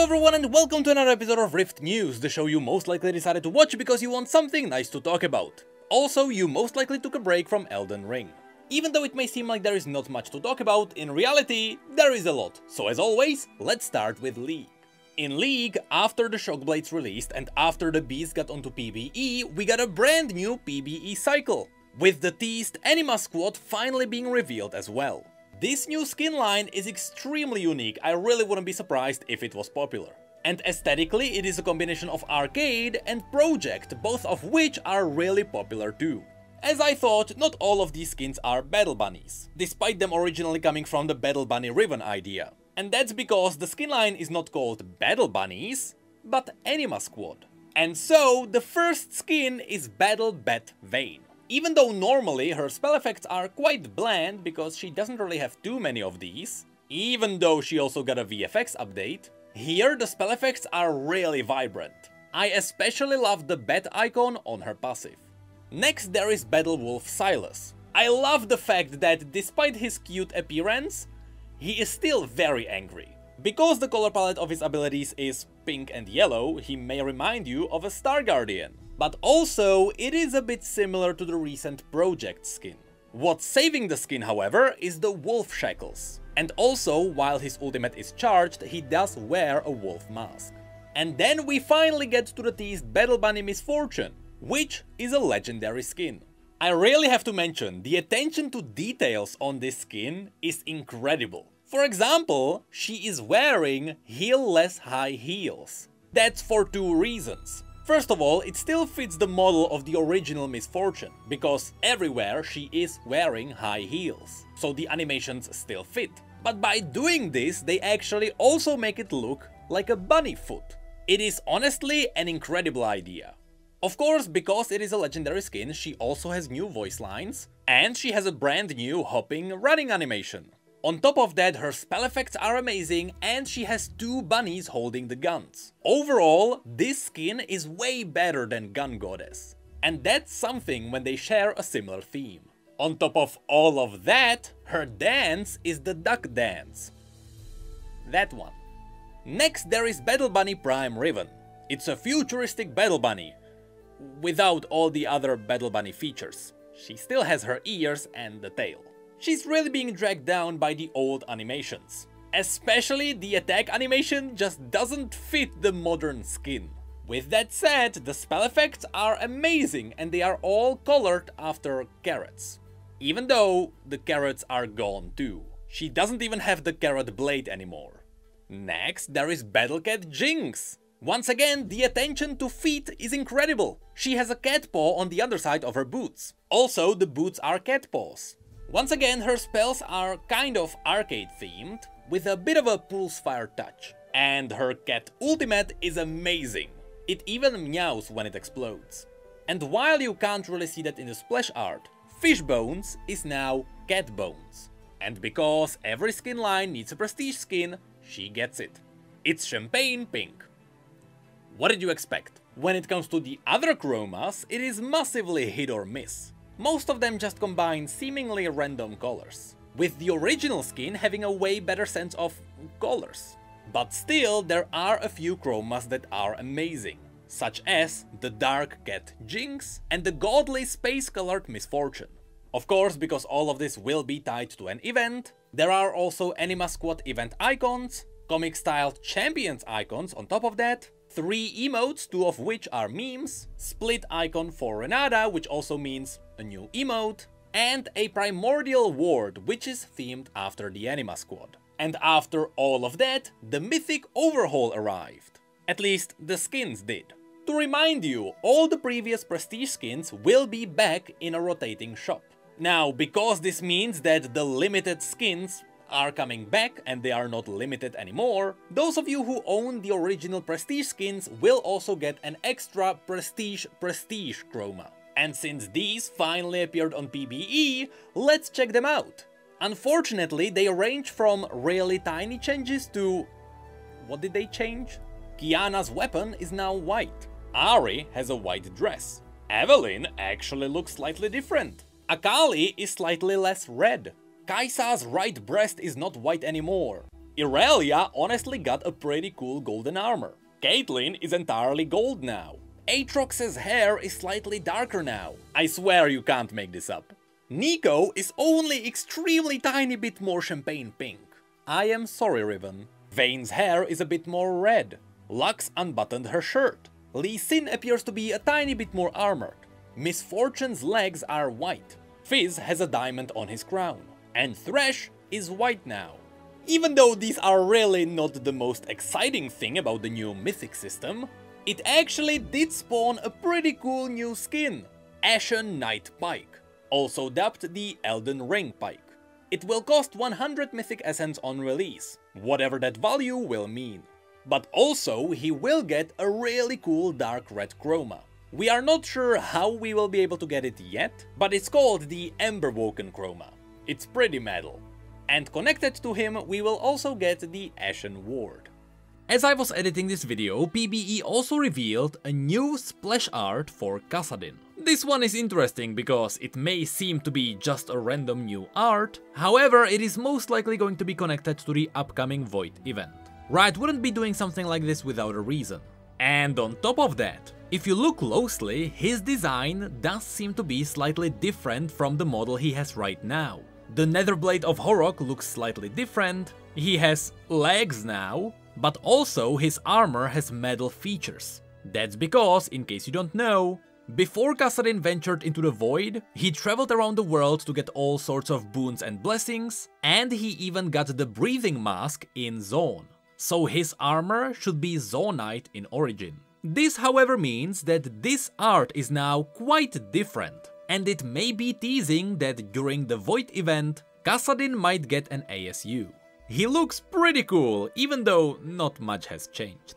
everyone and welcome to another episode of Rift News, the show you most likely decided to watch because you want something nice to talk about. Also, you most likely took a break from Elden Ring. Even though it may seem like there is not much to talk about, in reality, there is a lot. So as always, let's start with League. In League, after the Shockblades released and after the Beast got onto PvE, we got a brand new PvE cycle, with the teased Anima squad finally being revealed as well. This new skin line is extremely unique, I really wouldn't be surprised if it was popular. And aesthetically it is a combination of arcade and project, both of which are really popular too. As I thought, not all of these skins are Battle Bunnies, despite them originally coming from the Battle Bunny Ribbon idea. And that's because the skin line is not called Battle Bunnies, but Anima Squad. And so, the first skin is Battle Bat Vayne. Even though normally her spell effects are quite bland because she doesn't really have too many of these, even though she also got a VFX update, here the spell effects are really vibrant. I especially love the bat icon on her passive. Next there is Battle Wolf Silas. I love the fact that despite his cute appearance, he is still very angry. Because the color palette of his abilities is pink and yellow, he may remind you of a Star Guardian. But also, it is a bit similar to the recent Project skin. What's saving the skin, however, is the wolf shackles. And also, while his ultimate is charged, he does wear a wolf mask. And then we finally get to the teased Battle Bunny Misfortune, which is a legendary skin. I really have to mention, the attention to details on this skin is incredible. For example, she is wearing heel-less high heels. That's for two reasons. First of all, it still fits the model of the original Misfortune, because everywhere she is wearing high heels, so the animations still fit. But by doing this, they actually also make it look like a bunny foot. It is honestly an incredible idea. Of course, because it is a legendary skin, she also has new voice lines, and she has a brand new hopping running animation. On top of that, her spell effects are amazing and she has two bunnies holding the guns. Overall, this skin is way better than Gun Goddess. And that's something when they share a similar theme. On top of all of that, her dance is the duck dance. That one. Next there is Battle Bunny Prime Ribbon. It's a futuristic Battle Bunny, without all the other Battle Bunny features. She still has her ears and the tail. She's really being dragged down by the old animations. Especially the attack animation just doesn't fit the modern skin. With that said, the spell effects are amazing and they are all colored after carrots. Even though the carrots are gone too. She doesn't even have the carrot blade anymore. Next, there is Battle Cat Jinx. Once again, the attention to feet is incredible. She has a cat paw on the underside of her boots. Also, the boots are cat paws. Once again, her spells are kind of arcade themed, with a bit of a pulse-fire touch. And her cat ultimate is amazing. It even meows when it explodes. And while you can't really see that in the splash art, Fish Bones is now Cat Bones. And because every skin line needs a prestige skin, she gets it. It's champagne pink. What did you expect? When it comes to the other chromas, it is massively hit or miss. Most of them just combine seemingly random colors, with the original skin having a way better sense of colors. But still, there are a few chromas that are amazing, such as the Dark Cat Jinx and the godly space-colored Misfortune. Of course, because all of this will be tied to an event, there are also Anima Squad event icons, comic-styled Champions icons on top of that, 3 emotes, 2 of which are memes, split icon for Renata, which also means a new emote, and a primordial ward, which is themed after the Anima Squad. And after all of that, the mythic overhaul arrived. At least the skins did. To remind you, all the previous prestige skins will be back in a rotating shop. Now, because this means that the limited skins are coming back and they are not limited anymore, those of you who own the original prestige skins will also get an extra prestige chroma. And since these finally appeared on PvE, let's check them out. Unfortunately, they range from really tiny changes to... what did they change? Kiana's weapon is now white. Ari has a white dress. Evelyn actually looks slightly different. Akali is slightly less red. Kai'Sa's right breast is not white anymore. Irelia honestly got a pretty cool golden armor. Caitlyn is entirely gold now. Aatrox's hair is slightly darker now. I swear you can't make this up. Nico is only extremely tiny bit more champagne pink. I am sorry, Riven. Vayne's hair is a bit more red. Lux unbuttoned her shirt. Lee Sin appears to be a tiny bit more armored. Miss Fortune's legs are white. Fizz has a diamond on his crown. And Thresh is white now. Even though these are really not the most exciting thing about the new mythic system, it actually did spawn a pretty cool new skin, Ashen Knight Pike, also dubbed the Elden Ring Pike. It will cost 100 mythic essence on release, whatever that value will mean. But also he will get a really cool dark red chroma. We are not sure how we will be able to get it yet, but it's called the Emberwoken chroma. It's pretty metal. And connected to him we will also get the Ashen Ward. As I was editing this video, PvE also revealed a new splash art for Kassadin. This one is interesting because it may seem to be just a random new art, however it is most likely going to be connected to the upcoming Void event. Riot wouldn't be doing something like this without a reason. And on top of that, if you look closely, his design does seem to be slightly different from the model he has right now. The Netherblade of Horok looks slightly different, he has legs now, but also his armor has metal features. That's because, in case you don't know, before Kassadin ventured into the Void, he traveled around the world to get all sorts of boons and blessings, and he even got the breathing mask in Zone. So his armor should be Zoneite in origin. This however means that this art is now quite different, and it may be teasing that during the Void event, Kassadin might get an ASU. He looks pretty cool, even though not much has changed.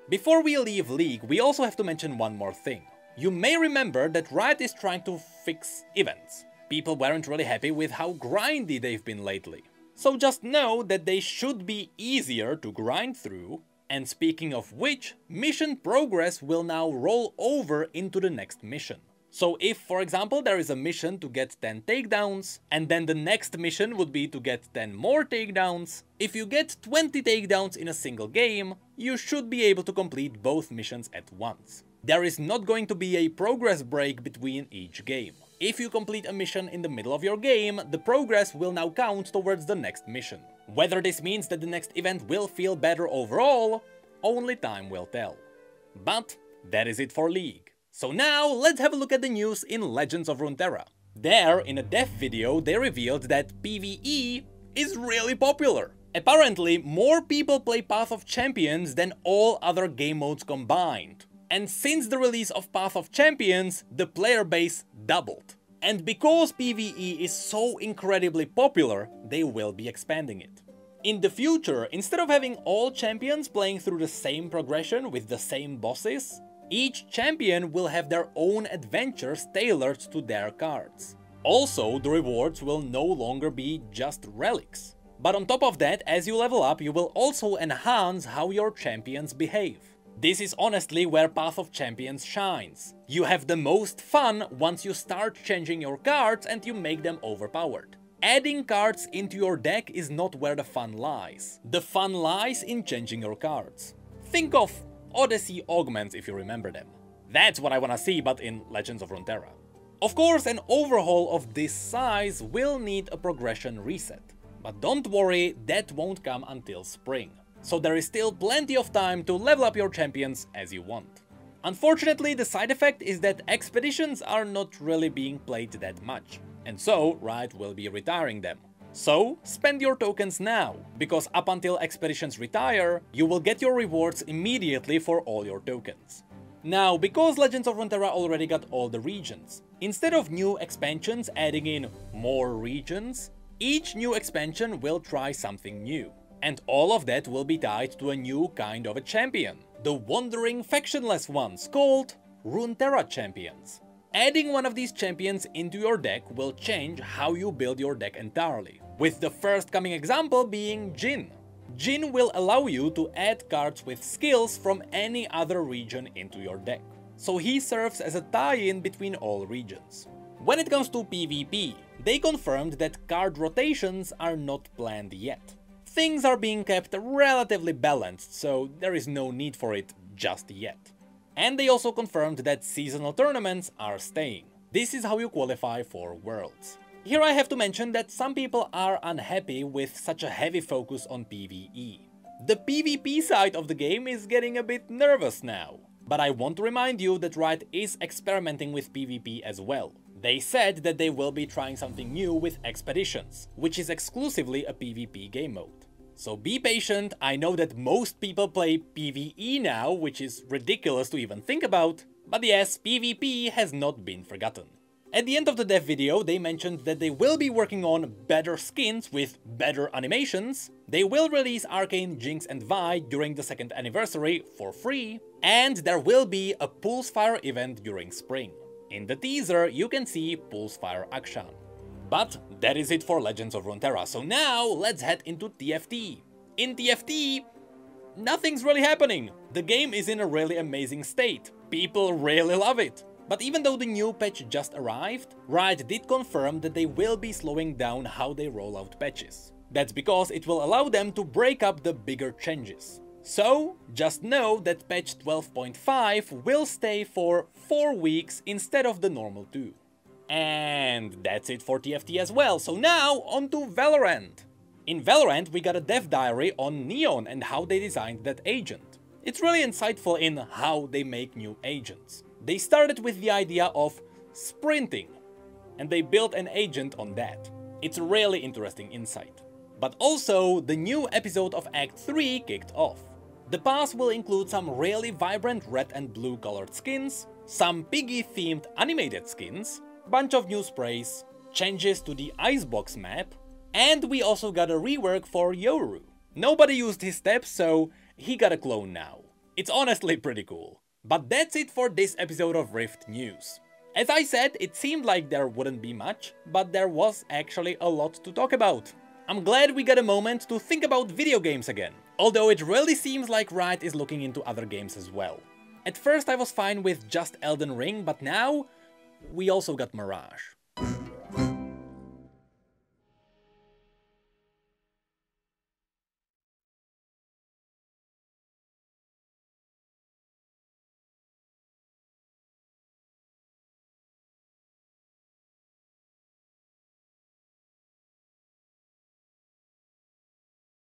Before we leave League, we also have to mention one more thing. You may remember that Riot is trying to fix events. People weren't really happy with how grindy they've been lately. So just know that they should be easier to grind through, and speaking of which, mission progress will now roll over into the next mission. So if, for example, there is a mission to get 10 takedowns, and then the next mission would be to get 10 more takedowns, if you get 20 takedowns in a single game, you should be able to complete both missions at once. There is not going to be a progress break between each game. If you complete a mission in the middle of your game, the progress will now count towards the next mission. Whether this means that the next event will feel better overall, only time will tell. But that is it for League. So now let's have a look at the news in Legends of Runeterra. There, in a dev video, they revealed that PvE is really popular. Apparently, more people play Path of Champions than all other game modes combined. And since the release of Path of Champions, the player base doubled. And because PvE is so incredibly popular, they will be expanding it. In the future, instead of having all champions playing through the same progression with the same bosses, each champion will have their own adventures tailored to their cards. Also, the rewards will no longer be just relics. But on top of that, as you level up, you will also enhance how your champions behave. This is honestly where Path of Champions shines. You have the most fun once you start changing your cards and you make them overpowered. Adding cards into your deck is not where the fun lies. The fun lies in changing your cards. Think of Odyssey augments if you remember them. That's what I wanna see, but in Legends of Runeterra. Of course, an overhaul of this size will need a progression reset. But don't worry, that won't come until spring. So there is still plenty of time to level up your champions as you want. Unfortunately, the side effect is that expeditions are not really being played that much. And so, Riot will be retiring them. So, spend your tokens now, because up until expeditions retire, you will get your rewards immediately for all your tokens. Now, because Legends of Runeterra already got all the regions, instead of new expansions adding in more regions, each new expansion will try something new. And all of that will be tied to a new kind of a champion, the wandering factionless ones called Runeterra champions. Adding one of these champions into your deck will change how you build your deck entirely, with the first coming example being Jhin. Jhin will allow you to add cards with skills from any other region into your deck, so he serves as a tie-in between all regions. When it comes to PvP, they confirmed that card rotations are not planned yet. things are being kept relatively balanced, so there is no need for it just yet. And they also confirmed that seasonal tournaments are staying. This is how you qualify for Worlds. Here I have to mention that some people are unhappy with such a heavy focus on PvE. The PvP side of the game is getting a bit nervous now. But I want to remind you that Riot is experimenting with PvP as well. They said that they will be trying something new with Expeditions, which is exclusively a PvP game mode. So be patient, I know that most people play PvE now, which is ridiculous to even think about, but yes, PvP has not been forgotten. At the end of the dev video, they mentioned that they will be working on better skins with better animations, they will release Arcane, Jinx and Vi during the 2nd anniversary for free, and there will be a Pulsefire event during spring. In the teaser, you can see Pulsefire Akshan. But that is it for Legends of Runeterra, so now let's head into TFT. In TFT, nothing's really happening. The game is in a really amazing state. People really love it. But even though the new patch just arrived, Riot did confirm that they will be slowing down how they roll out patches. That's because it will allow them to break up the bigger changes. So, just know that patch 12.5 will stay for 4 weeks instead of the normal 2. And that's it for TFT as well, so now on to Valorant. In Valorant we got a dev diary on Neon and how they designed that agent. It's really insightful in how they make new agents. They started with the idea of sprinting, and they built an agent on that. It's a really interesting insight. But also, the new episode of Act 3 kicked off. The pass will include some really vibrant red and blue colored skins, some Piggy themed animated skins, bunch of new sprays, changes to the Icebox map, and we also got a rework for Yoru. Nobody used his steps, so he got a clone now. It's honestly pretty cool. But that's it for this episode of Rift News. As I said, it seemed like there wouldn't be much, but there was actually a lot to talk about. I'm glad we got a moment to think about video games again, although it really seems like Riot is looking into other games as well. At first I was fine with just Elden Ring, but now we also got Mirage.